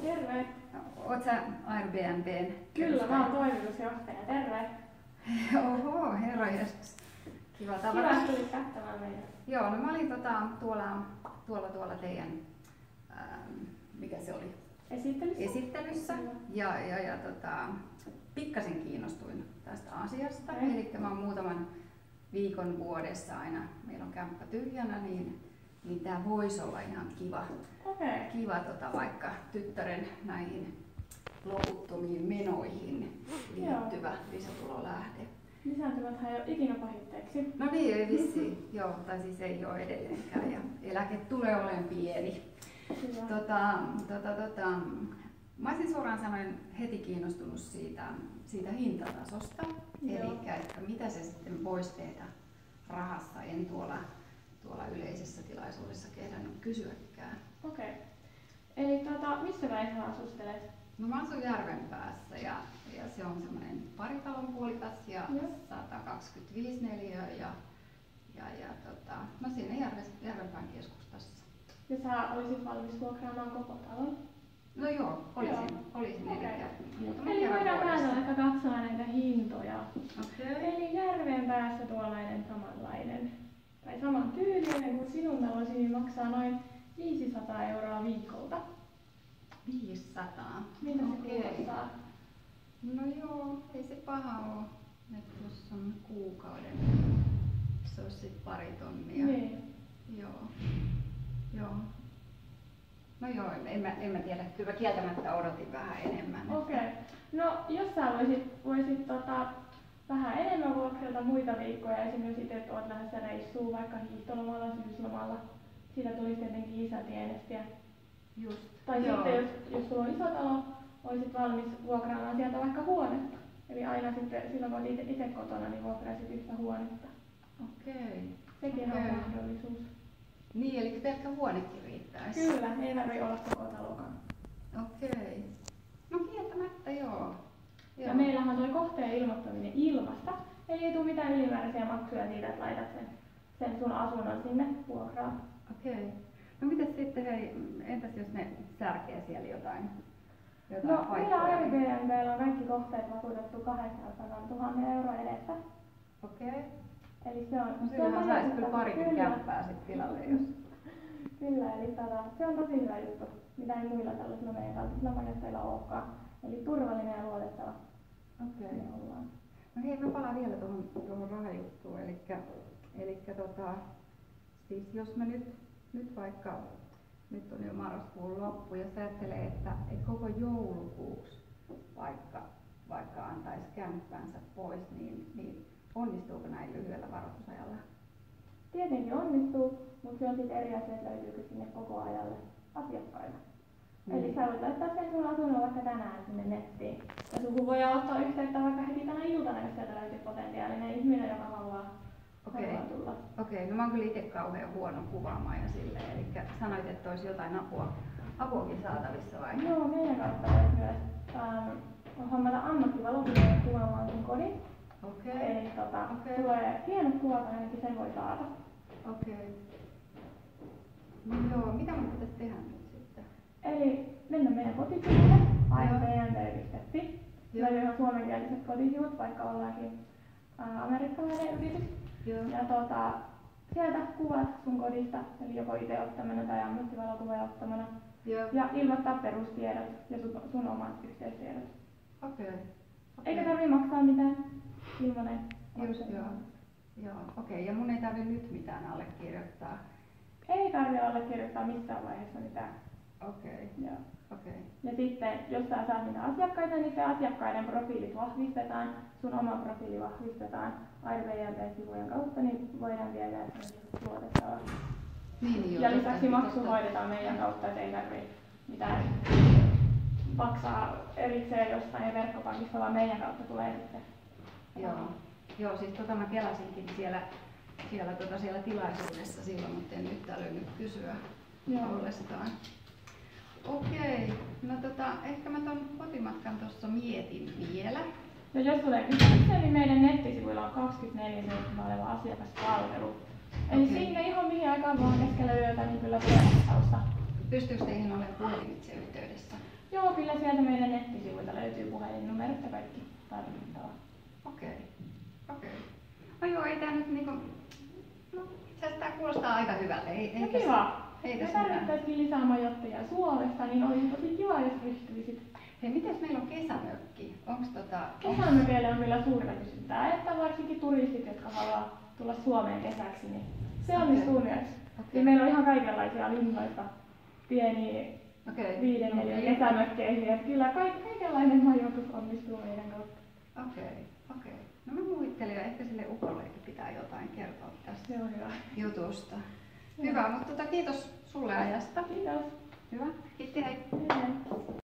Terve. Oot sä Airbnb:n? Kyllä, mä oon toimitusjohtaja. Terve. Oho, herra Jeesus. Kiva tavata. Kiva, että tulit katsomaan meitä. Joo, no mä olin tuolla teidän, mikä se oli? Esittelyssä. Ja pikkasen kiinnostuin tästä asiasta. Eli mä oon muutaman viikon vuodessa aina, meillä on kämppä tyhjänä, niin tää voisi olla ihan kiva, vaikka tyttären näihin loputtomiin menoihin liittyvä lisätulolähde. Lisääntyväthän ei ole ikinä pahitteeksi. No niin, ei vissiin. Joo, tai siis ei ole edelleenkään. Ja eläke tulee olemaan pieni. Mä olisin suoraan sanoen heti kiinnostunut siitä hintatasosta. Eli että mitä se sitten voisi tehdä rahassa. En tuolla yleisessä tilaisuudessa kehdannut kysyäkään. Okei. Eli missä päin sä asustelet? No mä asun Järvenpäässä ja se on semmoinen paritalon puolikas ja 125 neliöä no siinä Järvenpään keskustassa. Ja sä olisit valmis vuokraamaan koko talon? No joo, olisin Eli voidaan päästä vaikka katsoa näitä hintoja. Okay. Eli Järvenpäässä tuollainen samanlainen tai saman tyylinen kuin sinun talosi, niin maksaa noin 500 euroa viikolta. 500? Mitä se kuulostaa? No joo, ei se paha oo. Että jos on kuukauden, se olisi sit 2 tonnia. Niin. Joo. No joo, en mä tiedä. Kyllä kieltämättä odotin vähän enemmän. Okei. No jos sä voisit vähän enemmän vuokrilta muita viikkoja, esimerkiksi että oot lähdössä reissuun vaikka hiihtolomalla, syyslomalla, siitä tulisi tietenkin lisätienestiä. Just. Tai sitten jos sulla on iso talo, olisit valmis vuokraamaan sieltä vaikka huonetta. Eli aina sitten silloin voit itse kotona, niin vuokraisit yhtä huonetta. Okei. Sekin on mahdollisuus. Niin, eli pelkkä huonekin riittäisi? Kyllä, ei tarvitse olla koko talokaan. Okei. No kieltämättä joo. Ja meillähän toi kohteen ilmoittaminen ilmasta, eli ei tule mitään ylimääräisiä maksuja siitä, että laitat sen sun asunnon sinne vuokraan. Okei. No mitäs sitten, hei, entäs jos ne särkee siellä jotain no, meillä Airbnb:llä on kaikki kohteet vakuutettu 800 000 euroa edestä. Okei. Eli se on... No sillähän saisi kyllä parikin kämppää sit tilalle, jos... Kyllä, eli se on tosi hyvä juttu, mitä ei muilla tällaisilla meidän kaltaisilla paketeilla olekaan. Eli turvallinen ja luotettava. Okei. Me ollaan. No hei, mä palaan vielä tuohon rahajuttuun. Siis jos mä nyt vaikka, nyt on jo marraskuun loppu, jos ajattelee, että koko joulukuuksi vaikka antaisi kämppänsä pois, niin onnistuuko näin lyhyellä varoitusajalla? Tietenkin onnistuu, mutta se on sitten eri asia, että löytyykö sinne koko ajalle asiakkaita. Eli sä voit laittaa sen sun asunnon vaikka tänään sinne nettiin. Ja suhun voi ottaa yhteyttä vaikka heti tänä iltana, jos sieltä löytyy potentiaalinen ihminen, joka haluaa tulla. Okei, no mä oon kyllä itse kauhean huono kuvaamaan ja silleen, eli sanoit, että olisi jotain apuakin saatavissa vai? Joo, meidän kautta voit myös hommata ammattivalokuvan kuvaamaan sun kodin. Eli tulee hienot kuvat, ainakin sen voi saada. Okei. No joo, mitä mun pitäisi tehdä nyt sitten? Eli mennä meidän kotisivuille, airbnb.fi. Meillä on ihan suomenkieliset kotisivut, vaikka ollaankin amerikkalainen yritys. Ja sieltä kuvat sun kodista, eli joko itse ottamana tai ammattivalokuvan ottamana. Ja ilmoittaa perustiedot ja sun omat yhteystiedot. Okei. Eikä tarvitse maksaa mitään. Ilmanen. Just joo. Okei, ja mun ei tarvitse nyt mitään allekirjoittaa? Ei tarvitse allekirjoittaa missään vaiheessa mitään. Okei. Ja sitten, jos sä saat niitä asiakkaita, niin se asiakkaiden profiilit vahvistetaan, sun oma profiili vahvistetaan Airbnb-sivujen kautta, niin voidaan tietää, että se on luotettava. Niin, ja lisäksi maksu hoidetaan meidän kautta, et ei tarvitse mitään maksaa erikseen jostain verkkopankista, vaan meidän kautta tulee sitten. Joo, siis mä kelasinkin siellä tilaisuudessa silloin, mutta en nyt älynyt kysyä ollestaan. Okei, no ehkä mä ton kotimatkan tuossa mietin vielä. Ja jos tulee kysymyksiä, niin meidän nettisivuilla on 24/7 oleva asiakaspalvelu. Eli sinne ihan mihin aikaan vaan keskellä yötä, niin kyllä tulee vastausta. Pystyykö teihin olemaan puhelimitse yhteydessä? Joo, kyllä sieltä meidän nettisivuilta löytyy puhelinnumerot ja kaikki tarvittava. Okei. No joo, ei tää nyt niinku... No, itse asiassa tää kuulostaa aika hyvältä. No kiva. Jos tarvittaisiin lisää majoittajia Suomesta, niin olisi tosi kiva, jos pystyisit. Hei, mites meillä on kesämökki? Kesämökeille on meillä suurta kysyntää, että varsinkin turistit, jotka haluaa tulla Suomeen kesäksi, niin se onnistuu myös. Ja meillä on ihan kaikenlaisia linnoista pieniä 5-4 kesämökkeihin, että kyllä kaikenlainen majoitus onnistuu meidän kautta. Okei. No mä muistelin jo, ehkä sille ukollekin pitää jotain kertoa tästä jutusta. Hyvä, mutta kiitos sulle ajasta. Kiitos. Hyvä, kiitti, hei. Hei.